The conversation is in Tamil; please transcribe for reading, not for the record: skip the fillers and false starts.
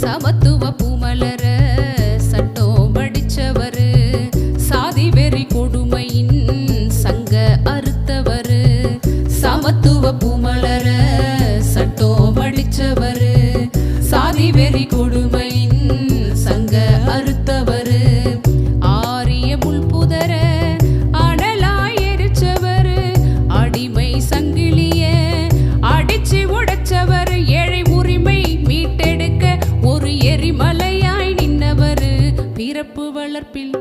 சமத்துவ பூமலர சட்டம் படிச்சவரு சாதி வெறி கொடுமையின் சங்க அறுத்தவரு சமத்துவ பூமலர சட்டம் படிச்சவரு சாதி வெறி கொடுமையின் சங்க அறுத்தவரு ஆரிய புல்புதர அனலாய் எரிச்சவரு அடிமை சங்கிலிய அடிச்சு உடைச்சவர் ஏழை உரிமை மீட்டெடுக்க ஒரு எரிமலையாய் நின்னவர் பிறப்பு வளர்ப்பில்